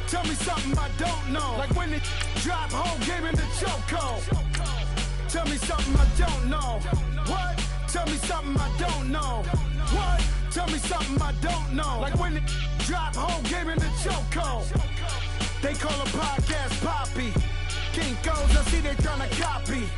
Tell me something I don't know. Like when it drop, whole game in the chokehold. Tell me something I don't know. What? Tell me something I don't know. What? Tell me something I don't know. Like when it drop, whole game in the chokehold. They call a podcast Poppy. Kinkos, I see they tryna copy.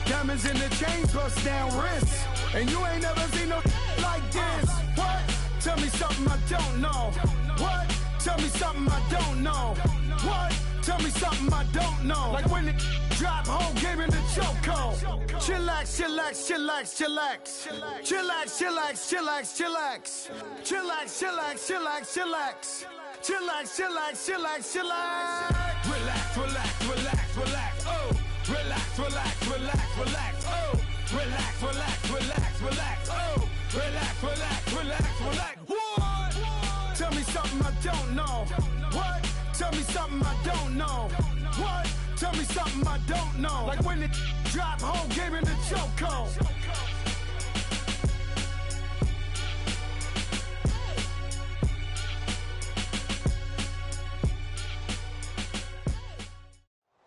Diamonds in the chains, bust down wrists. And you ain't never seen no like this. What? Tell me something I don't know. What? Tell me something I don't know. What? Tell me something I don't know. Like when it drop, whole game in the chokehold. Chillax, chillax, chillax, chillax. Chillax, chillax, chillax, chillax. Chillax, chillax, chillax, chillax. Chillax, chillax, chillax, chillax. Relax, relax, relax, relax. Oh, relax, relax, relax, relax. Oh, relax, relax, relax, relax. Oh, relax, relax, relax, relax. What? Tell me something I don't know. What? Tell me something I don't know. What? Tell me something I don't know. Like when it drop, whole game in the chokehold.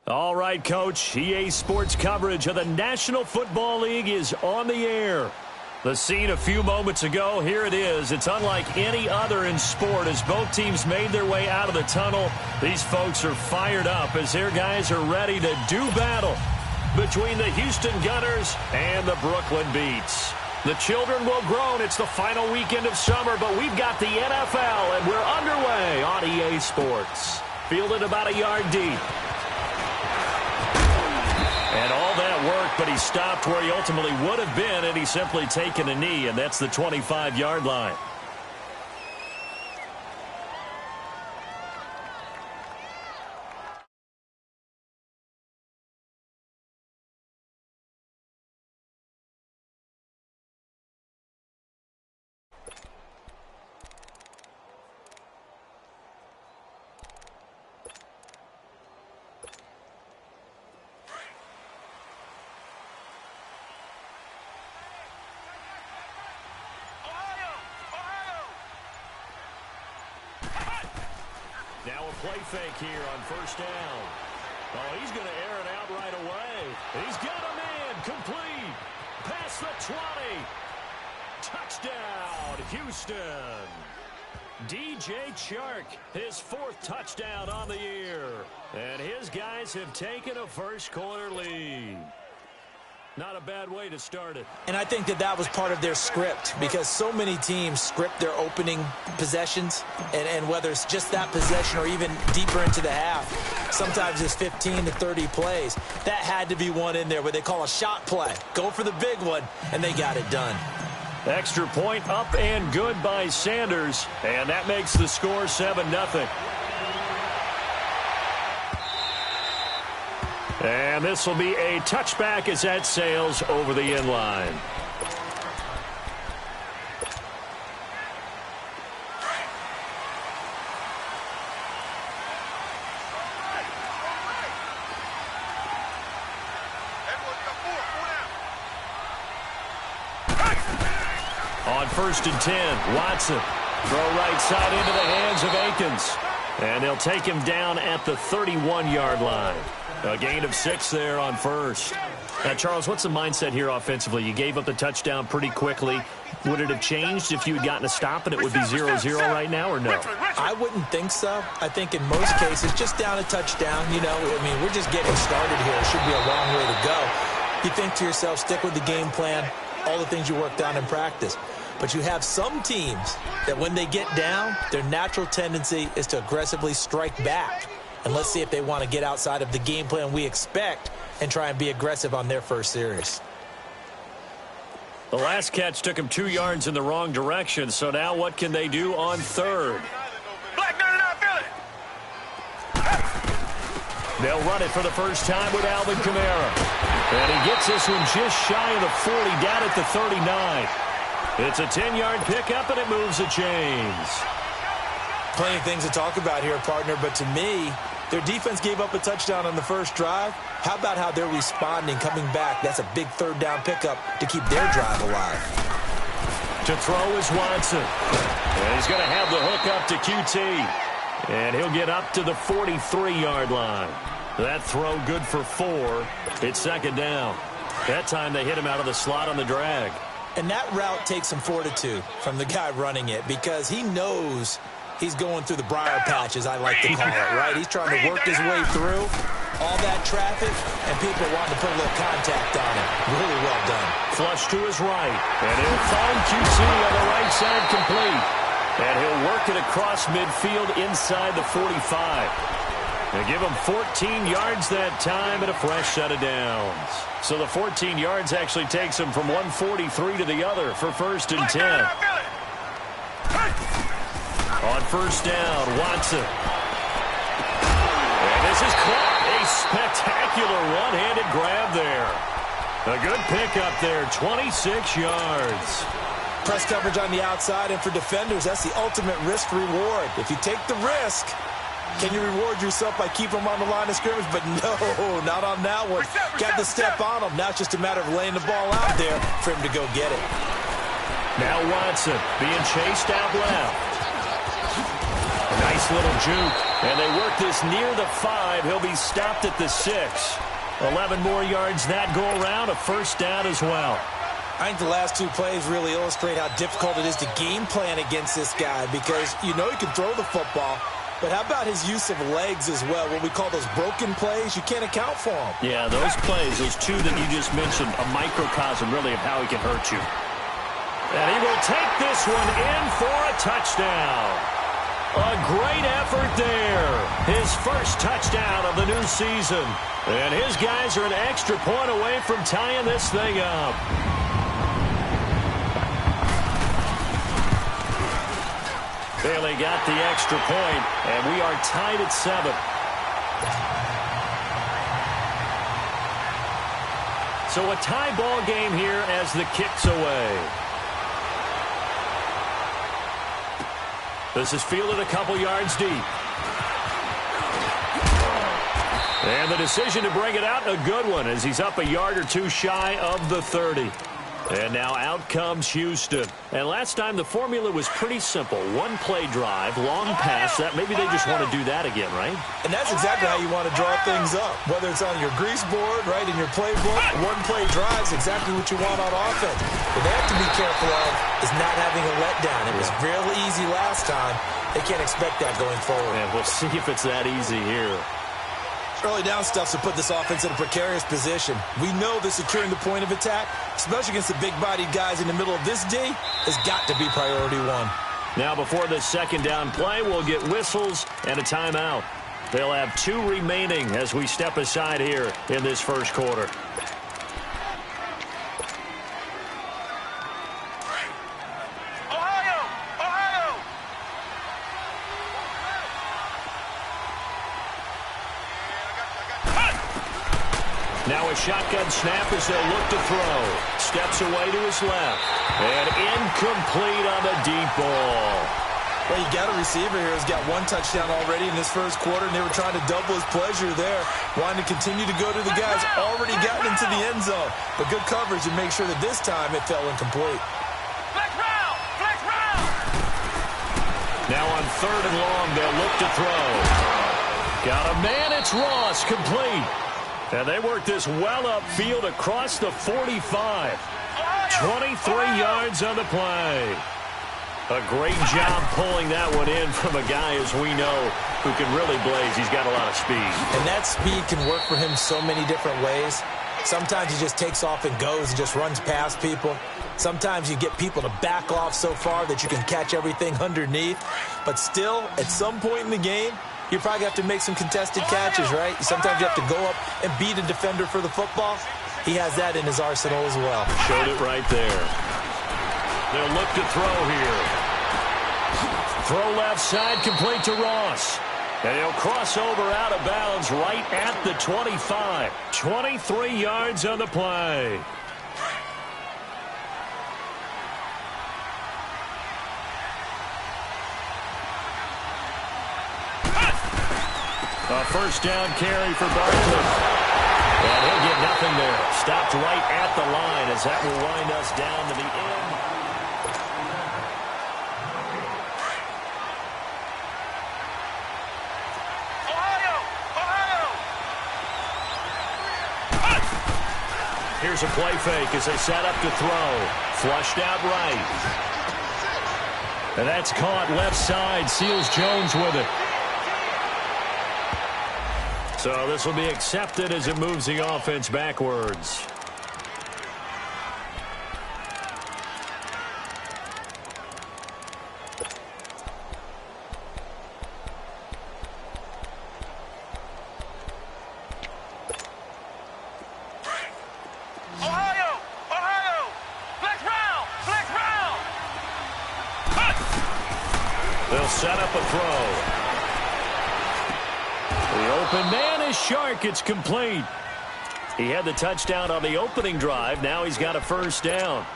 All right, Coach. EA Sports coverage of the National Football League is on the air. The scene a few moments ago, here it is. It's unlike any other in sport as both teams made their way out of the tunnel. These folks are fired up as their guys are ready to do battle between the Houston Gunners and the Brooklyn Beats. The children will groan. It's the final weekend of summer, but we've got the NFL, and we're underway on EA Sports. Fielded about a yard deep. And all that work, but he stopped where he ultimately would have been, and he's simply taken a knee, and that's the 25-yard line. Now a play fake here on first down. Oh, he's going to air it out right away. He's got a man complete. Past the 20. Touchdown, Houston. DJ Chark, his fourth touchdown on the year. And his guys have taken a first quarter lead. Not a bad way to start it. And I think that was part of their script because so many teams script their opening possessions, and whether it's just that possession or even deeper into the half, sometimes it's 15 to 30 plays. That had to be one in there where they call a shot play. Go for the big one, and they got it done. Extra point up and good by Sanders, and that makes the score 7-0. And this will be a touchback as that sails over the end line. On 1st and 10, Watson. Throw right side into the hands of Akins. And they'll take him down at the 31-yard line. A gain of 6 there on first. Now, Charles, what's the mindset here offensively? You gave up the touchdown pretty quickly. Would it have changed if you had gotten a stop and it would be 0-0 right now, or no? I wouldn't think so. I think in most cases, just down a touchdown, you know, I mean, we're just getting started here. It should be a long way to go. You think to yourself, stick with the game plan, all the things you worked on in practice. But you have some teams that when they get down, their natural tendency is to aggressively strike back. And let's see if they want to get outside of the game plan we expect and try and be aggressive on their first series. The last catch took him 2 yards in the wrong direction, so now what can they do on third? They'll run it for the first time with Alvin Kamara. And he gets this one just shy of the 40, down at the 39. It's a 10-yard pickup, and it moves the chains. Plenty of things to talk about here, partner, but to me, their defense gave up a touchdown on the first drive. How about how they're responding, coming back? That's a big third down pickup to keep their drive alive. To throw is Watson. And he's going to have the hook up to QT. And he'll get up to the 43-yard line. That throw good for 4. It's second down. That time they hit him out of the slot on the drag. And that route takes some fortitude from the guy running it because he knows he's going through the briar patch, as I like to call it, right? He's trying to work his way through all that traffic, and people wanting to put a little contact on him. Really well done. Flush to his right, and he'll find QC on the right side complete. And he'll work it across midfield inside the 45. They give him 14 yards that time and a fresh set of downs. So the 14 yards actually takes him from 143 to the other for first and 10. On first down, Watson. And this is caught. A spectacular one-handed grab there. A good pickup there, 26 yards. Press coverage on the outside, and for defenders, that's the ultimate risk-reward. If you take the risk, can you reward yourself by keeping them on the line of scrimmage? But no, not on that one. Got to step on them. Now it's just a matter of laying the ball out there for him to go get it. Now Watson being chased out left. A nice little juke. And they work this near the 5. He'll be stopped at the 6. 11 more yards that go around. A first down as well. I think the last 2 plays really illustrate how difficult it is to game plan against this guy because you know he can throw the football. But how about his use of legs as well? What we call those broken plays, you can't account for them. Yeah, those plays, those 2 that you just mentioned, a microcosm really of how he can hurt you. And he will take this one in for a touchdown. A great effort there. His first touchdown of the new season. And his guys are an extra point away from tying this thing up. Bailey got the extra point, and we are tied at 7. So a tie ball game here as the kick's away. This is fielded a couple yards deep. And the decision to bring it out, a good one, as he's up a yard or 2 shy of the 30. And now out comes Houston. And last time the formula was pretty simple. 1 play drive, long pass. That maybe they just want to do that again, right? And that's exactly how you want to draw things up. Whether it's on your grease board, right, in your playbook, 1 play drive is exactly what you want on offense. What they have to be careful of is not having a letdown. It was real easy last time. They can't expect that going forward. And we'll see if it's that easy here. Early down stuff to put this offense in a precarious position. We know that securing the point of attack, especially against the big-bodied guys in the middle of this D, has got to be priority 1. Now before the second down play, we'll get whistles and a timeout. They'll have 2 remaining as we step aside here in this first quarter. Now a shotgun snap as they'll look to throw. Steps away to his left. And incomplete on the deep ball. Well, you got a receiver here who's got 1 touchdown already in this first quarter, and they were trying to double his pleasure there, wanting to continue to go to the guys already gotten into the end zone. But good coverage and make sure that this time it fell incomplete. Now on 3rd and long, they'll look to throw. Got a man, it's Ross, complete. And they work this well upfield across the 45. 23 yards on the play. A great job pulling that one in from a guy, as we know, who can really blaze. He's got a lot of speed. And that speed can work for him so many different ways. Sometimes he just takes off and goes and just runs past people. Sometimes you get people to back off so far that you can catch everything underneath. But still, at some point in the game, you probably have to make some contested catches, right? Sometimes you have to go up and beat a defender for the football. He has that in his arsenal as well. Showed it right there. They'll look to throw here. Throw left side, complete to Ross. And he'll cross over out of bounds right at the 25. 23 yards on the play. A first down carry for Barkley. And he'll get nothing there. Stopped right at the line as that will wind us down to the end. Here's a play fake as they set up to throw. Flushed out right. And that's caught left side. Seals Jones with it. So this will be accepted as it moves the offense backwards. They'll set up a throw. The open man is Shark. It's complete. He had the touchdown on the opening drive. Now he's got a first down.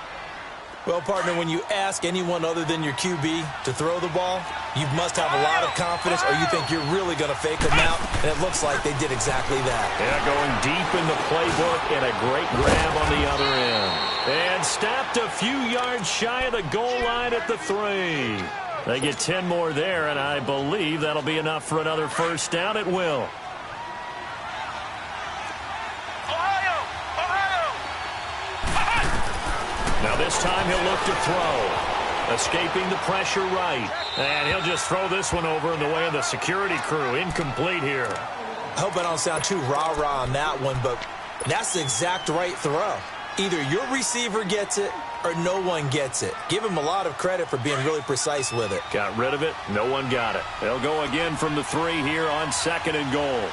Well, partner, when you ask anyone other than your QB to throw the ball, you must have a lot of confidence or you think you're really going to fake them out, and it looks like they did exactly that. Yeah, going deep in the playbook and a great grab on the other end. And stopped a few yards shy of the goal line at the 3. They get 10 more there, and I believe that'll be enough for another first down. It will. Now this time he'll look to throw. Escaping the pressure right. And he'll just throw this one over in the way of the security crew. Incomplete here. I hope I don't sound too rah-rah on that one, but that's the exact right throw. Either your receiver gets it or no one gets it. Give him a lot of credit for being really precise with it. Got rid of it. No one got it. They'll go again from the 3 here on 2nd and goal.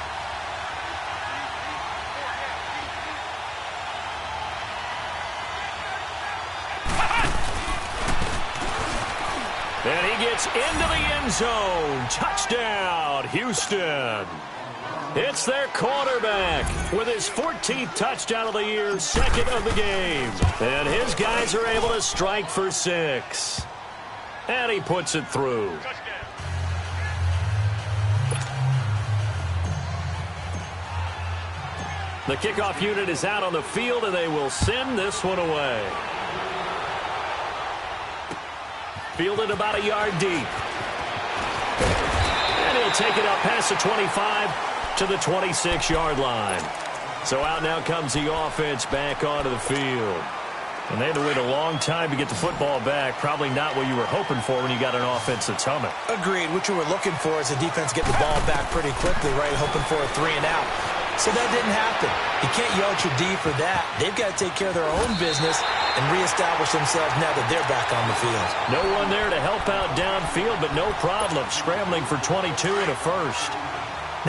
And he gets into the end zone. Touchdown, Houston. It's their quarterback with his 14th touchdown of the year, 2nd of the game. And his guys are able to strike for 6. And he puts it through. The kickoff unit is out on the field, and they will send this one away. Fielded about a yard deep. And he'll take it up past the 25 to the 26-yard line. So out now comes the offense back onto the field. And they had to wait a long time to get the football back. Probably not what you were hoping for when you got an offense that's humming. Agreed. What you were looking for is the defense getting the ball back pretty quickly, right? Hoping for a 3 and out. So that didn't happen. You can't yell at your D for that. They've got to take care of their own business and reestablish themselves now that they're back on the field. No one there to help out downfield, but no problem. Scrambling for 22 and a first.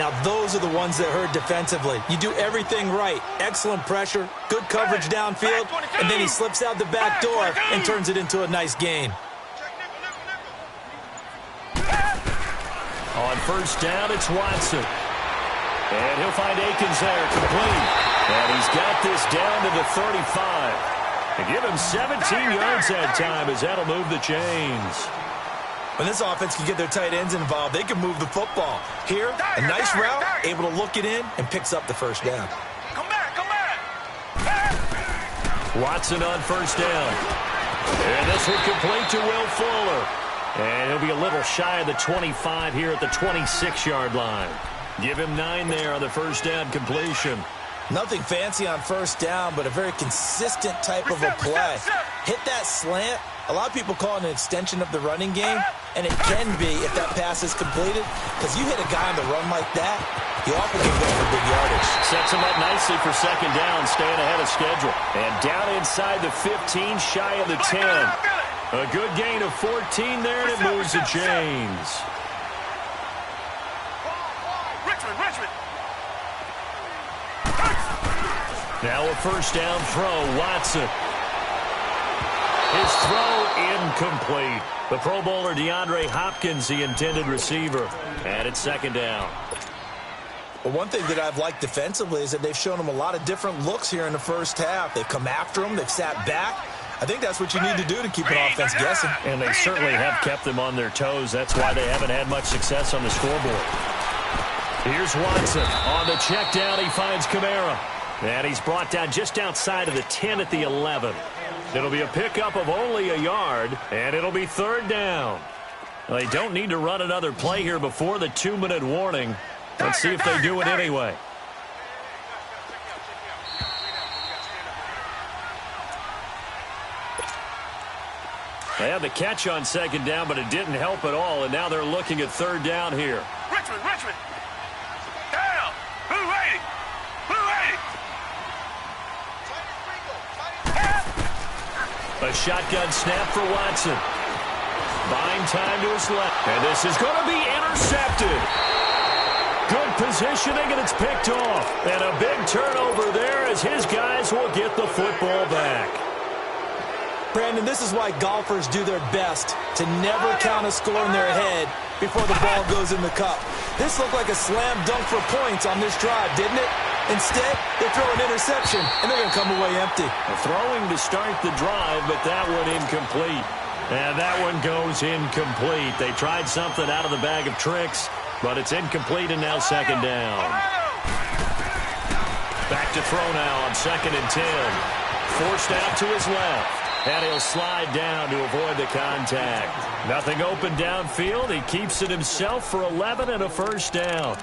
Now, those are the ones that hurt defensively. You do everything right. Excellent pressure, good coverage downfield, and then he slips out the back door and turns it into a nice gain. On first down, it's Watson. And he'll find Akins there, complete. And he's got this down to the 35. And give him 17 yards that time as that'll move the chains. When this offense can get their tight ends involved, they can move the football. Here, a nice route, able to look it in, and picks up the first down. Come back, come back. Watson on first down. And this one complete to Will Fuller. And he'll be a little shy of the 25 here at the 26-yard line. Give him 9 there on the first down completion. Nothing fancy on first down, but a very consistent type of a play. Hit that slant. A lot of people call it an extension of the running game, and it can be if that pass is completed, because you hit a guy on the run like that, you often can go for big yardage. Sets him up nicely for second down, staying ahead of schedule. And down inside the 15, shy of the 10. A good gain of 14 there, and it moves the chains. Now a first down throw, Watson. His throw incomplete. The Pro Bowler DeAndre Hopkins, the intended receiver. And it's second down. Well, one thing that I've liked defensively is that they've shown him a lot of different looks here in the first half. They've come after him. They've sat back. I think that's what you need to do to keep an offense guessing. And they certainly have kept them on their toes. That's why they haven't had much success on the scoreboard. Here's Watson. On the check down, he finds Kamara. And he's brought down just outside of the 10 at the 11. It'll be a pickup of only a yard, and it'll be third down. They don't need to run another play here before the 2-minute warning. Let's see if they do it anyway. They had the catch on second down, but it didn't help at all, and now they're looking at third down here. Richmond. Down. Blue 80. Blue 80. A shotgun snap for Watson. Buying time to his left. And this is going to be intercepted. Good positioning, and it's picked off. And a big turnover there as his guys will get the football back. Brandon, this is why golfers do their best to never count a score in their head before the ball goes in the cup. This looked like a slam dunk for points on this drive, didn't it? Instead, they throw an interception, and they're going to come away empty. Throwing to start the drive, but that one incomplete. And that one goes incomplete. They tried something out of the bag of tricks, but it's incomplete and now second down. Back to throw now on 2nd and 10. Forced out to his left. And he'll slide down to avoid the contact. Nothing open downfield. He keeps it himself for 11 and a first down.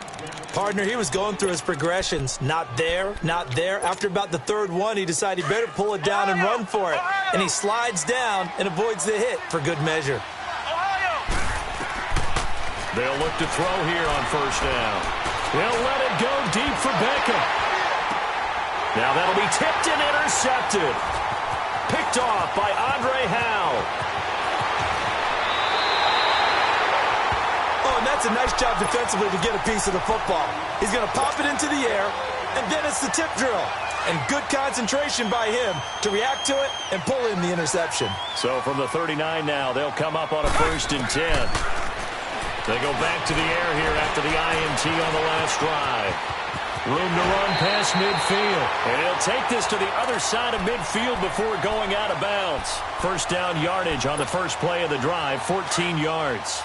Partner, he was going through his progressions. Not there, not there. After about the third one, he decided he better pull it down and run for it. And he slides down and avoids the hit for good measure. They'll look to throw here on first down. They'll let it go deep for Beckham. Now that'll be tipped and intercepted. Picked off by Andre Howe. Oh, and that's a nice job defensively to get a piece of the football. He's going to pop it into the air, and then it's the tip drill. And good concentration by him to react to it and pull in the interception. So from the 39 now, they'll come up on a 1st and 10. They go back to the air here after the INT on the last drive. Room to run past midfield. And he'll take this to the other side of midfield before going out of bounds. First down yardage on the first play of the drive, 14 yards.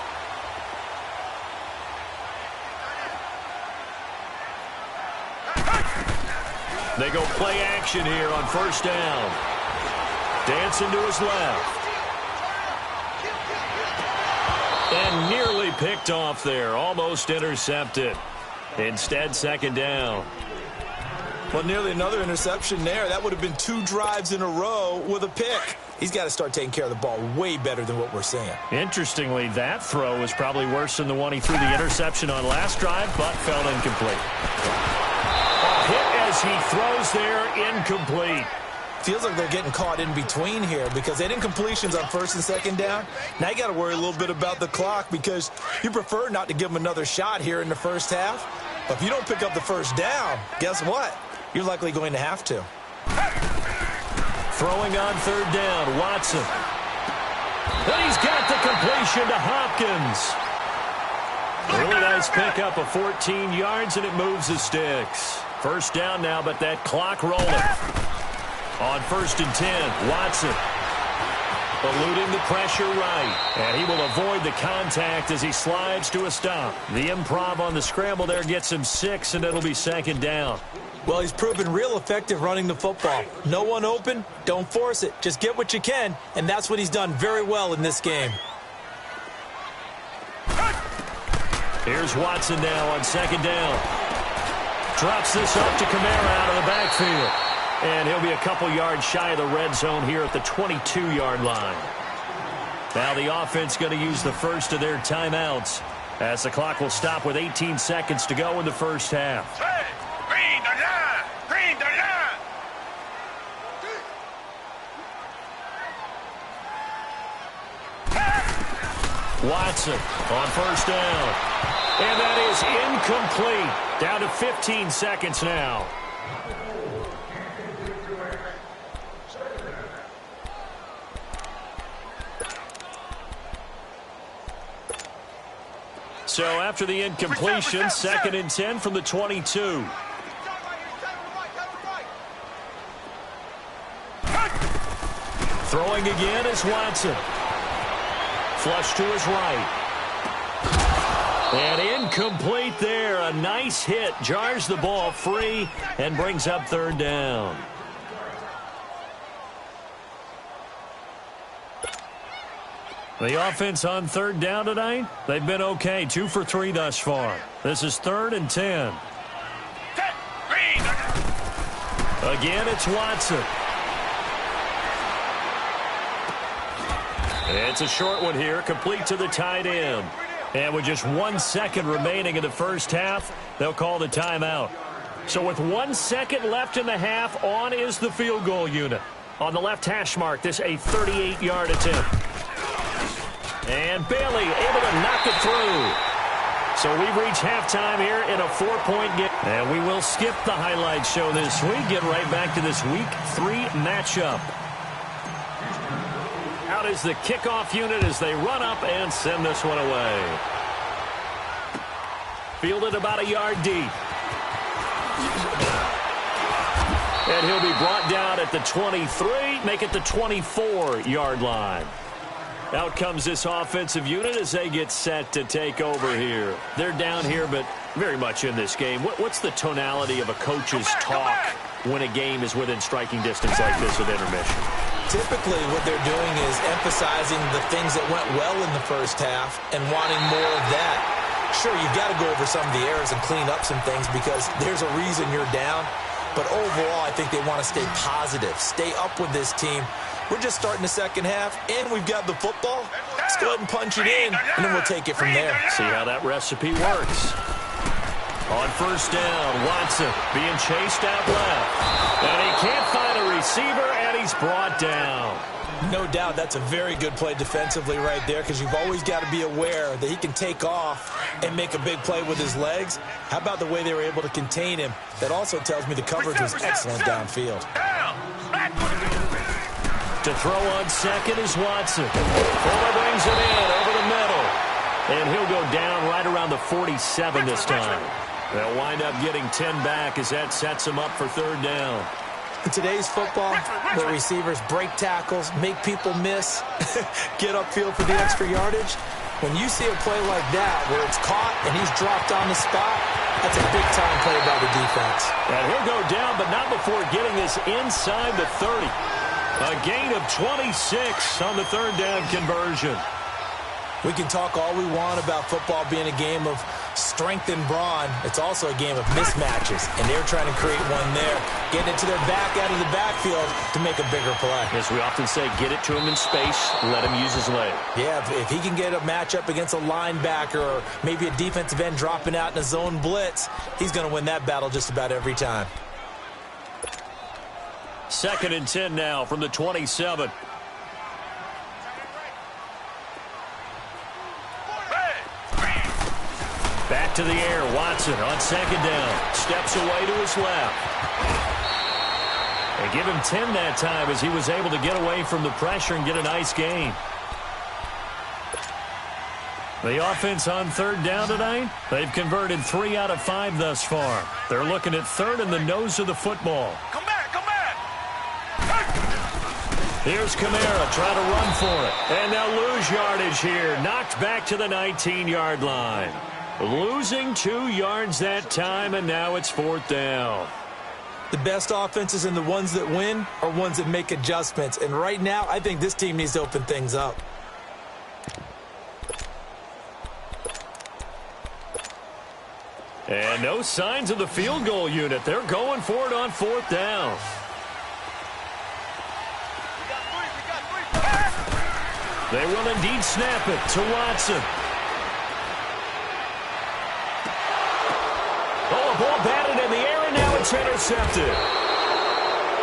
They go play action here on first down. Dancing to his left. And nearly picked off there. Almost intercepted. Instead, second down. Well, nearly another interception there. That would have been 2 drives in a row with a pick. He's got to start taking care of the ball way better than what we're seeing. Interestingly, that throw was probably worse than the one he threw the interception on last drive, but fell incomplete. A hit as he throws there, incomplete. Feels like they're getting caught in between here because they had incompletions on 1st and 2nd down. Now you got to worry a little bit about the clock because you prefer not to give them another shot here in the first half. But if you don't pick up the first down, guess what? You're likely going to have to. Throwing on 3rd down, Watson. And he's got the completion to Hopkins. Really nice pickup of 14 yards, and it moves the sticks. First down now, but that clock rolling. On 1st and 10, Watson eluding the pressure right. And he will avoid the contact as he slides to a stop. The improv on the scramble there gets him 6, and it'll be second down. Well, he's proven real effective running the football. No one open, don't force it. Just get what you can, and that's what he's done very well in this game. Here's Watson now on 2nd down. Drops this up to Kamara out of the backfield. And he'll be a couple yards shy of the red zone here at the 22-yard line. Now the offense going to use the first of their timeouts as the clock will stop with 18 seconds to go in the first half. Hey, green the line! Green the line! Watson on 1st down. And that is incomplete. Down to 15 seconds now. So after the incompletion, 2nd and 10 from the 22. Throwing again is Watson. Flush to his right. And incomplete there. A nice hit. Jars the ball free and brings up 3rd down. The offense on 3rd down tonight, they've been okay. 2 for 3 thus far. This is 3rd and 10. Again, it's Watson. It's a short one here, complete to the tight end. And with just 1 second remaining in the first half, they'll call the timeout. So with 1 second left in the half, on is the field goal unit. On the left hash mark, this a 38-yard attempt. And Bailey able to knock it through. So we've reached halftime here in a 4-point game. And we will skip the highlight show this week. Get right back to this Week 3 matchup. Out is the kickoff unit as they run up and send this one away. Fielded about a yard deep. And he'll be brought down at the 23, make it the 24-yard line. Out comes this offensive unit as they get set to take over here. They're down here, but very much in this game. What's the tonality of a coach's talk when a game is within striking distance like this with intermission? Typically, what they're doing is emphasizing the things that went well in the first half and wanting more of that. Sure, you've got to go over some of the errors and clean up some things because there's a reason you're down. But overall, I think they want to stay positive, stay up with this team. We're just starting the second half, and we've got the football. Let's go ahead and punch it in, and then we'll take it from there. See how that recipe works. On first down, Watson being chased out left. And he can't find a receiver, and he's brought down. No doubt that's a very good play defensively right there because you've always got to be aware that he can take off and make a big play with his legs. How about the way they were able to contain him? That also tells me the coverage was excellent downfield. To throw on second is Watson. Fuller brings it in over the middle. And he'll go down right around the 47 this time. They'll wind up getting 10 back as that sets them up for third down. In today's football, the receivers break tackles, make people miss, get upfield for the extra yardage. When you see a play like that where it's caught and he's dropped on the spot, that's a big-time play by the defense. And he'll go down, but not before getting this inside the 30. A gain of 26 on the third down conversion. We can talk all we want about football being a game of strength and brawn. It's also a game of mismatches, and they're trying to create one there. Getting it to their back out of the backfield to make a bigger play. As we often say, get it to him in space, let him use his leg. Yeah, if he can get a matchup against a linebacker or maybe a defensive end dropping out in a zone blitz, he's going to win that battle just about every time. 2nd and 10 now from the 27. Back to the air, Watson on second down. Steps away to his left. They give him 10 that time as he was able to get away from the pressure and get a nice gain. The offense on third down tonight, they've converted 3 out of 5 thus far. They're looking at third in the nose of the football. Come back, come back. Here's Kamara trying to run for it. And they'll lose yardage here. Knocked back to the 19-yard line. Losing 2 yards that time, and now it's 4th down. The best offenses and the ones that win are ones that make adjustments. And right now, I think this team needs to open things up. And no signs of the field goal unit. They're going for it on 4th down. They will indeed snap it to Watson. Oh, a ball batted in the air, and now it's intercepted.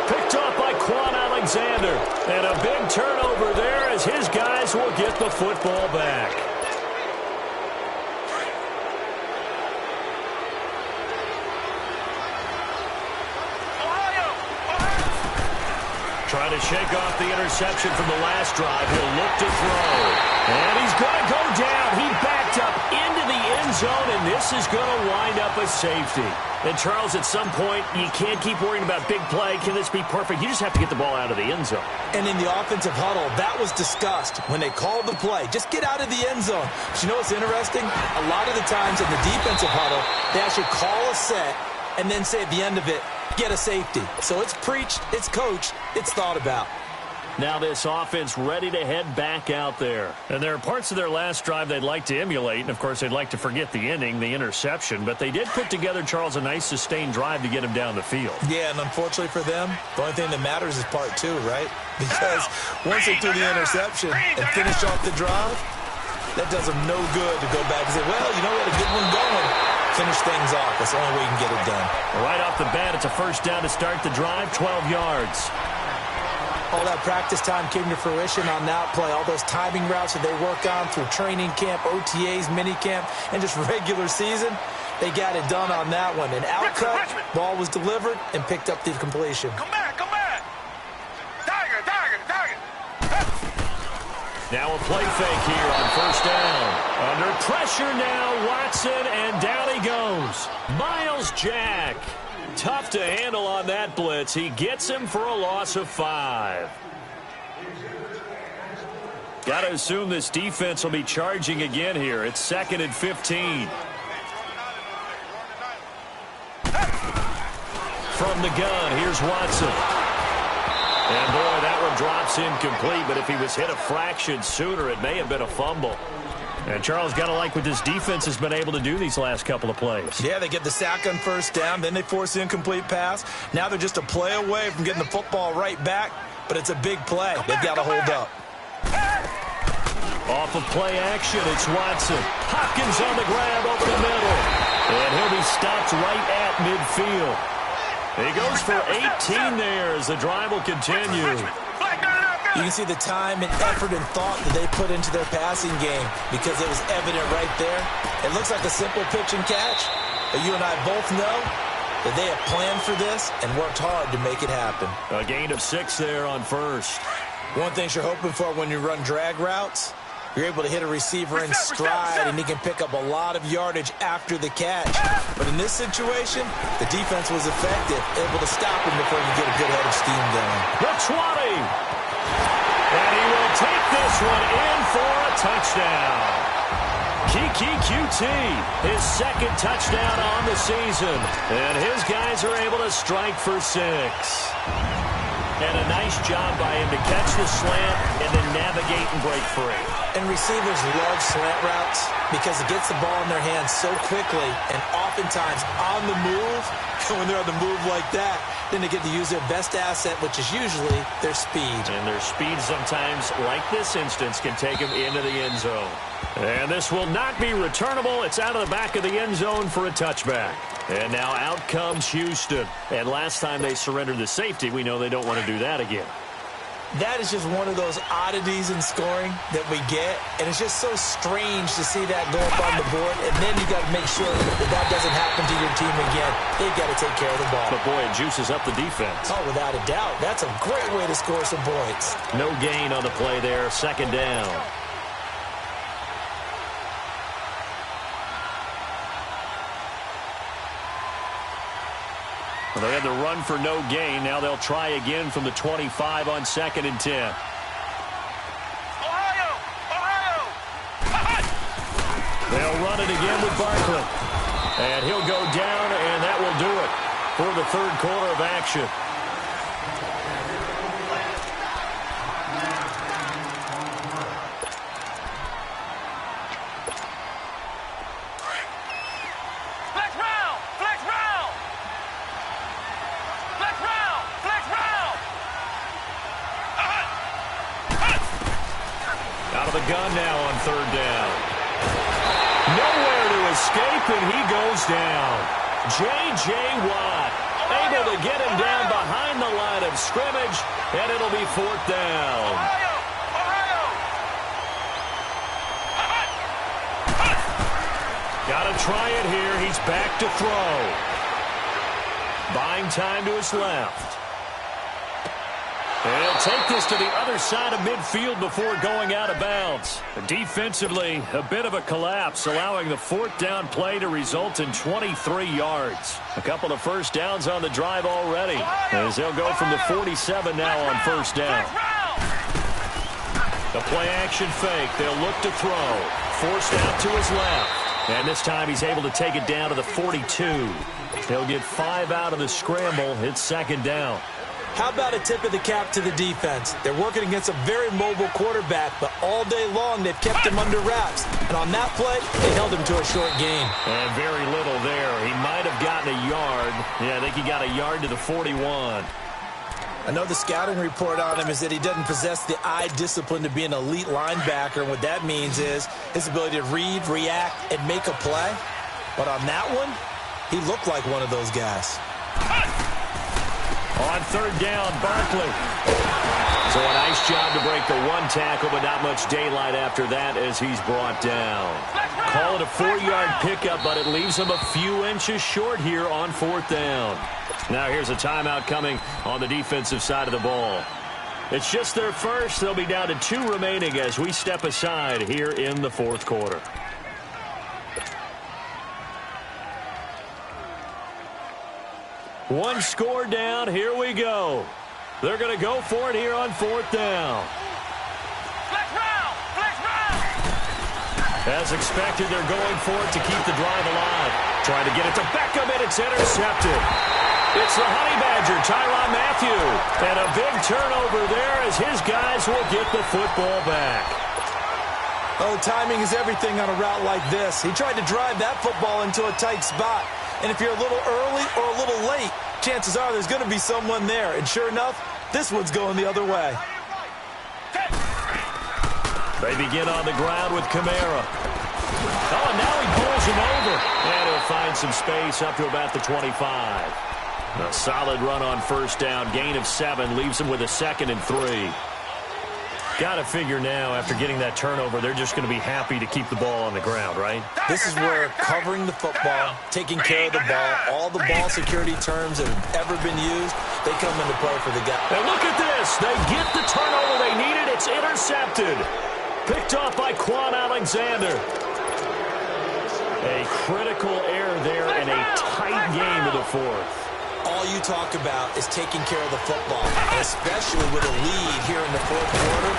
Picked off by Quan Alexander. And a big turnover there as his guys will get the football back. Trying to shake off the interception from the last drive. He'll look to throw. And he's going to go down. He backed up into the end zone, and this is going to wind up a safety. And, Charles, at some point, you can't keep worrying about big play. Can this be perfect? You just have to get the ball out of the end zone. And in the offensive huddle, that was discussed when they called the play. Just get out of the end zone. But you know what's interesting? A lot of the times in the defensive huddle, they actually call a set and then say at the end of it, get a safety. So it's preached, it's coached, it's thought about. Now this offense ready to head back out there. And there are parts of their last drive they'd like to emulate. And, of course, they'd like to forget the ending, the interception. But they did put together, Charles, a nice sustained drive to get him down the field. Yeah, and unfortunately for them, the only thing that matters is part two, right? Because once they threw the interception and finished off the drive, that does them no good to go back and say, well, you know, we had a good one going. Finish things off. That's the only way you can get it done. Right off the bat, it's a first down to start the drive, 12 yards. All that practice time came to fruition on that play. All those timing routes that they work on through training camp, OTAs, mini camp, and just regular season, they got it done on that one. An outcut, ball was delivered, and picked up the completion. Come back, come back. Tiger. Now a play fake here on first down. Under pressure now, Watson, and down he goes. Miles Jack. Tough to handle on that blitz. He gets him for a loss of 5. Got to assume this defense will be charging again here. It's 2nd and 15. From the gun, here's Watson. And boy, that one drops incomplete, but if he was hit a fraction sooner, it may have been a fumble. And Charles, got to like what this defense has been able to do these last couple of plays. Yeah, they get the sack on first down, then they force the incomplete pass. Now they're just a play away from getting the football right back, but it's a big play. They've got to hold up. Off of play action, it's Watson. Hopkins on the grab over the middle. And he'll be stopped right at midfield. He goes for 18 there as the drive will continue. You can see the time and effort and thought that they put into their passing game because it was evident right there. It looks like a simple pitch and catch, but you and I both know that they have planned for this and worked hard to make it happen. A gain of 6 there on first. One thing you're hoping for when you run drag routes, you're able to hit a receiver in stride, and he can pick up a lot of yardage after the catch. But in this situation, the defense was effective, able to stop him before he could get a good head of steam going. The 20. And he will take this one in for a touchdown. Kiki QT, his 2nd touchdown on the season. And his guys are able to strike for 6. And a nice job by him to catch the slant and then navigate and break free. And receivers love slant routes because it gets the ball in their hands so quickly and oftentimes on the move. When they're on the move like that, then they get to use their best asset, which is usually their speed. And their speed sometimes, like this instance, can take them into the end zone. And this will not be returnable. It's out of the back of the end zone for a touchback. And now out comes Houston. And last time they surrendered the safety, we know they don't want to do that again. That is just one of those oddities in scoring that we get, and it's just so strange to see that go up on the board, and then you got to make sure that that doesn't happen to your team again. They've got to take care of the ball. But, boy, it juices up the defense. Oh, without a doubt. That's a great way to score some points. No gain on the play there, 2nd down. They had the run for no gain. Now they'll try again from the 25 on 2nd and 10. Ohio! They'll run it again with Barkley. And he'll go down, and that will do it for the 3rd quarter of action. Gun now on 3rd down. Nowhere to escape, and he goes down. J.J. Watt able to get him down behind the line of scrimmage, and it'll be 4th down. Got to try it here. He's back to throw. Buying time to his left. And he'll take this to the other side of midfield before going out of bounds. Defensively, a bit of a collapse, allowing the 4th down play to result in 23 yards. A couple of first downs on the drive already, as they'll go from the 47 now on 1st down. The play action fake. They'll look to throw. Forced out to his left. And this time he's able to take it down to the 42. He'll get 5 out of the scramble. It's 2nd down. How about a tip of the cap to the defense? They're working against a very mobile quarterback, but all day long they've kept him under wraps. And on that play, they held him to a short gain. And very little there. He might have gotten a yard. Yeah, I think he got a yard to the 41. I know the scouting report on him is that he doesn't possess the eye discipline to be an elite linebacker. And what that means is his ability to read, react, and make a play. But on that one, he looked like one of those guys. On third down, Barkley. So a nice job to break the one tackle, but not much daylight after that as he's brought down. Call it a 4-yard pickup, but it leaves him a few inches short here on fourth down. Now here's a timeout coming on the defensive side of the ball. It's just their first. They'll be down to 2 remaining as we step aside here in the fourth quarter. One score down. Here we go. They're going to go for it here on fourth down. Flex round! Flex round! As expected, they're going for it to keep the drive alive. Trying to get it to Beckham, and it's intercepted. It's the Honey Badger, Tyrann Mathieu. And a big turnover there as his guys will get the football back. Oh, timing is everything on a route like this. He tried to drive that football into a tight spot. And if you're a little early or a little late, chances are there's going to be someone there. And sure enough, this one's going the other way. They begin on the ground with Kamara. Oh, and now he pulls him over. And he'll find some space up to about the 25. A solid run on first down. Gain of 7 leaves him with a 2nd and 3. Got to figure now, after getting that turnover, they're just going to be happy to keep the ball on the ground, right? This is where covering the football, taking care of the ball, all the ball security terms that have ever been used, they come into play for the guy. And look at this. They get the turnover they needed. It's intercepted. Picked off by Quan Alexander. A critical error there in a tight game of the fourth. All you talk about is taking care of the football, and especially with a lead here in the fourth quarter.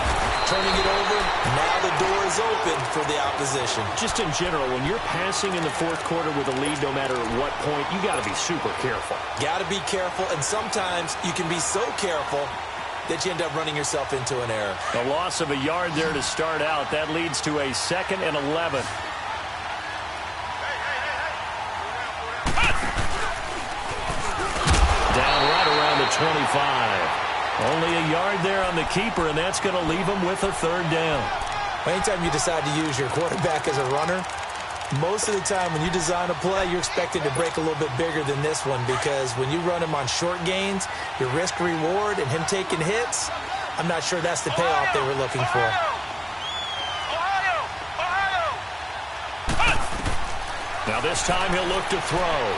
Turning it over, now the door is open for the opposition. Just in general, when you're passing in the fourth quarter with a lead, no matter at what point, you got to be super careful. Got to be careful, and sometimes you can be so careful that you end up running yourself into an error. A loss of a yard there to start out. That leads to a 2nd and 11. Down right around the 25. Only a yard there on the keeper, and that's going to leave him with a 3rd down. Anytime you decide to use your quarterback as a runner, most of the time when you design a play, you're expected to break a little bit bigger than this one, because when you run him on short gains, your risk-reward and him taking hits, I'm not sure that's the payoff they were looking for. Now this time he'll look to throw.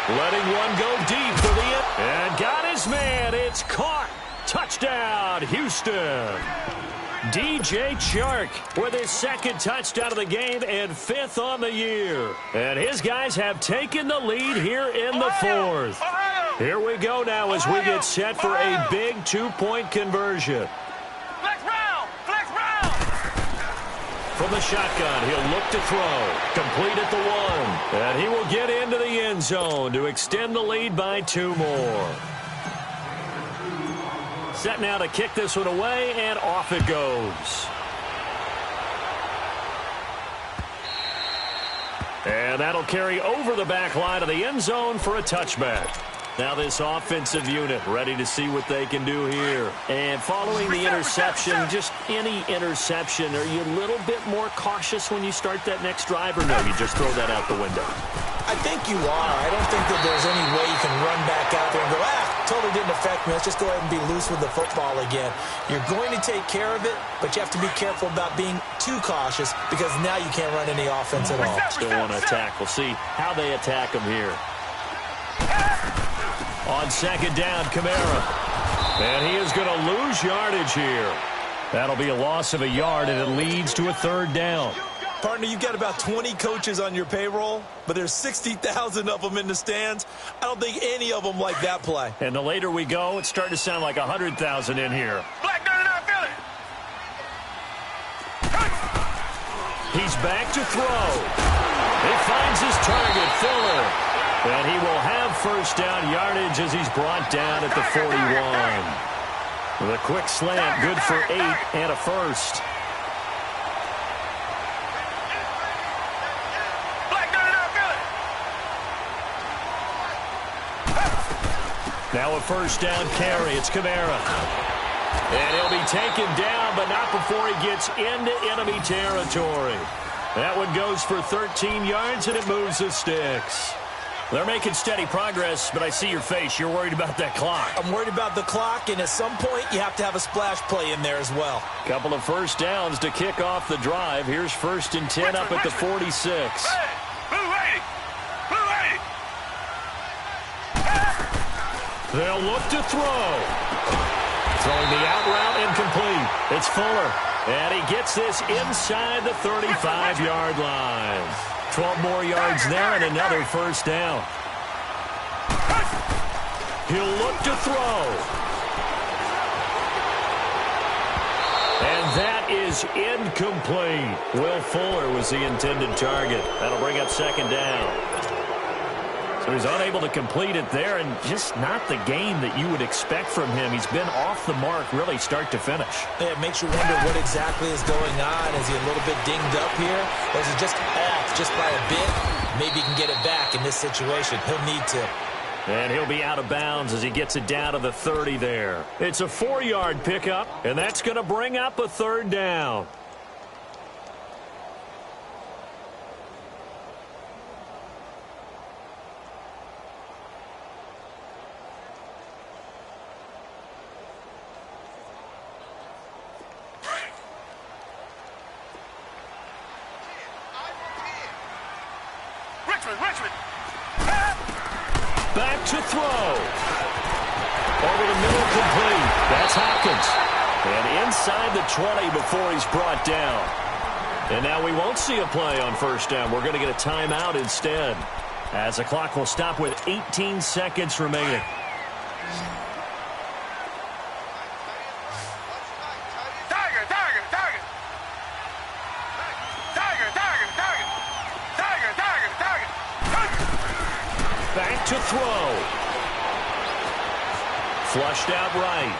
Letting one go deep for the end. And got his man. It's caught. Touchdown, Houston. DJ Chark with his 2nd touchdown of the game and 5th on the year. And his guys have taken the lead here in the fourth. Here we go now as we get set for a big 2-point conversion. From the shotgun, he'll look to throw. Complete at the 1. And he will get into the end zone to extend the lead by 2 more. Set now to kick this one away, and off it goes. And that'll carry over the back line of the end zone for a touchback. Now this offensive unit ready to see what they can do here. And following the interception, just any interception, are you a little bit more cautious when you start that next drive, or no, you just throw that out the window? I think you are. I don't think that there's any way you can run back out there and go, totally didn't affect me. Let's just go ahead and be loose with the football again. You're going to take care of it, but you have to be careful about being too cautious, because now you can't run any offense at all. Still want to attack. We'll see how they attack him here. On 2nd down, Kamara. And he is going to lose yardage here. That'll be a loss of a yard, and it leads to a 3rd down. Partner, you've got about 20 coaches on your payroll, but there's 60,000 of them in the stands. I don't think any of them like that play. And the later we go, it's starting to sound like 100,000 in here. Black dirt in our Philly. He's back to throw. He finds his target, Fuller. And he will have first down yardage as he's brought down at the 41. With a quick slant, good for 8 and a first. Now a first down carry. It's Kamara. And he'll be taken down, but not before he gets into enemy territory. That one goes for 13 yards, and it moves the sticks. They're making steady progress, but I see your face. You're worried about that clock. I'm worried about the clock, and at some point, you have to have a splash play in there as well. Couple of first downs to kick off the drive. Here's 1st and 10 up at the 46. They'll look to throw. Throwing the out route incomplete. It's Fuller. And he gets this inside the 35-yard line. 12 more yards there and another first down. He'll look to throw. And that is incomplete. Will Fuller was the intended target. That'll bring up 2nd down. So he's unable to complete it there, and just not the game that you would expect from him. He's been off the mark really start to finish. Yeah, it makes you wonder what exactly is going on. Is he a little bit dinged up here? Or is it just off just by a bit? Maybe he can get it back in this situation. He'll need to. And he'll be out of bounds as he gets it down to the 30 there. It's a 4-yard pickup, and that's going to bring up a 3rd down. Back to throw. Over the middle, complete. That's Hopkins. And inside the 20 before he's brought down. And now we won't see a play on 1st down. We're going to get a timeout instead, as the clock will stop with 18 seconds remaining. Back to throw. Flushed out right.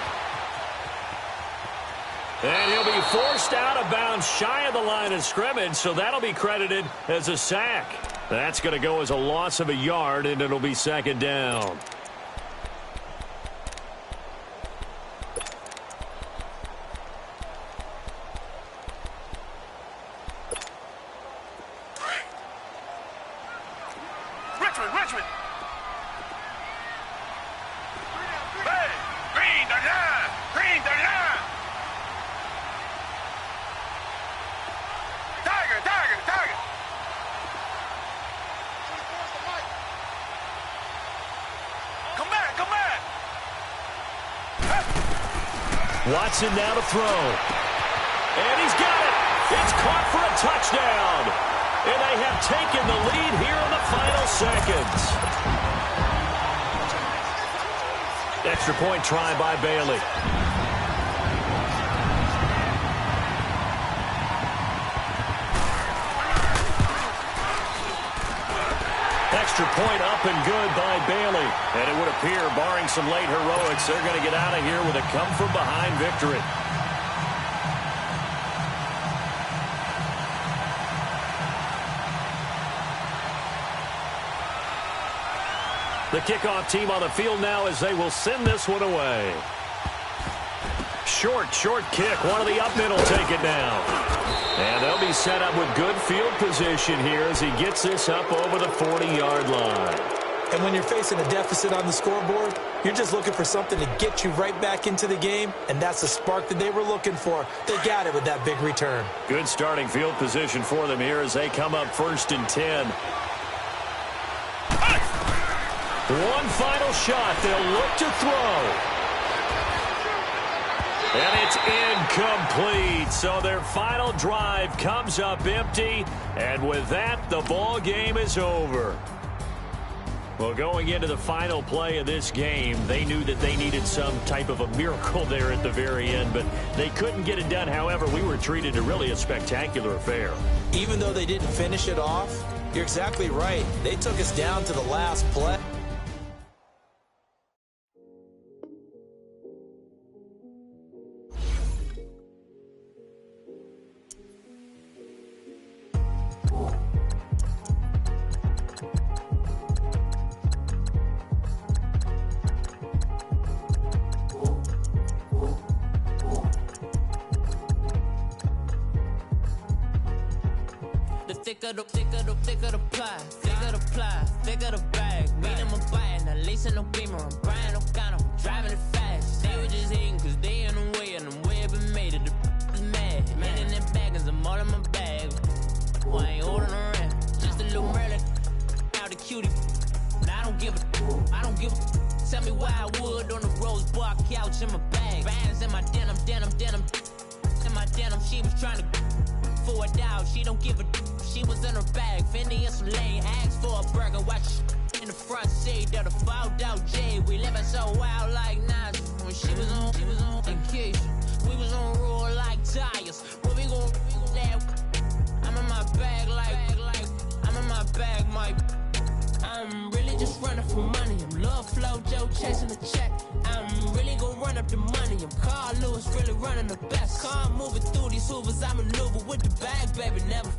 And he'll be forced out of bounds shy of the line of scrimmage, so that'll be credited as a sack. That's going to go as a loss of a yard, and it'll be 2nd down. Richmond. Green the line. Tiger. Come back. Watson now to throw. And he's got it. It's caught for a touchdown. And they have taken the lead here in the final seconds. Extra point try by Bailey. Extra point up and good by Bailey. And it would appear, barring some late heroics, they're going to get out of here with a come-from-behind victory. The kickoff team on the field now as they will send this one away. Short kick. One of the up middle take it down. And they'll be set up with good field position here as he gets this up over the 40-yard line. And when you're facing a deficit on the scoreboard, you're just looking for something to get you right back into the game, and that's the spark that they were looking for. They got it with that big return. Good starting field position for them here as they come up 1st and 10. One final shot. They'll look to throw. And it's incomplete. So their final drive comes up empty. And with that, the ball game is over. Well, going into the final play of this game, they knew that they needed some type of a miracle there at the very end, but they couldn't get it done. However, we were treated to really a spectacular affair. Even though they didn't finish it off, you're exactly right. They took us down to the last play. Thicker the pie, thicker the bag. Meet them a buy, now lacing no beamer. I'm Brian O'Connor, I'm driving it fast. They were just hating cause they in the way, and the way I've been made it, the is mad. Man in them baggins, I'm all in my bag. Well, I ain't holding around, just a little Merlin, out the cutie. Now I don't give a, tell me why I would on the rose bar couch in my bag. Bands in my denim. In my denim, she was trying to for a doubt, she don't give a. She was in her bag, Fendi and some lane, asked for a burger, watch in the front seat of the fouled out J. We living so wild like Nas. When she was on vacation, we was on roll like tires. What we gon' that? I'm in my bag like I'm in my bag, Mike. I'm really just running for money. I'm Love Flow Joe chasing the check. I'm really gon' run up the money. I'm Carl Lewis, really running the best. Car moving through these hoovers, I maneuver with the bag, baby, never.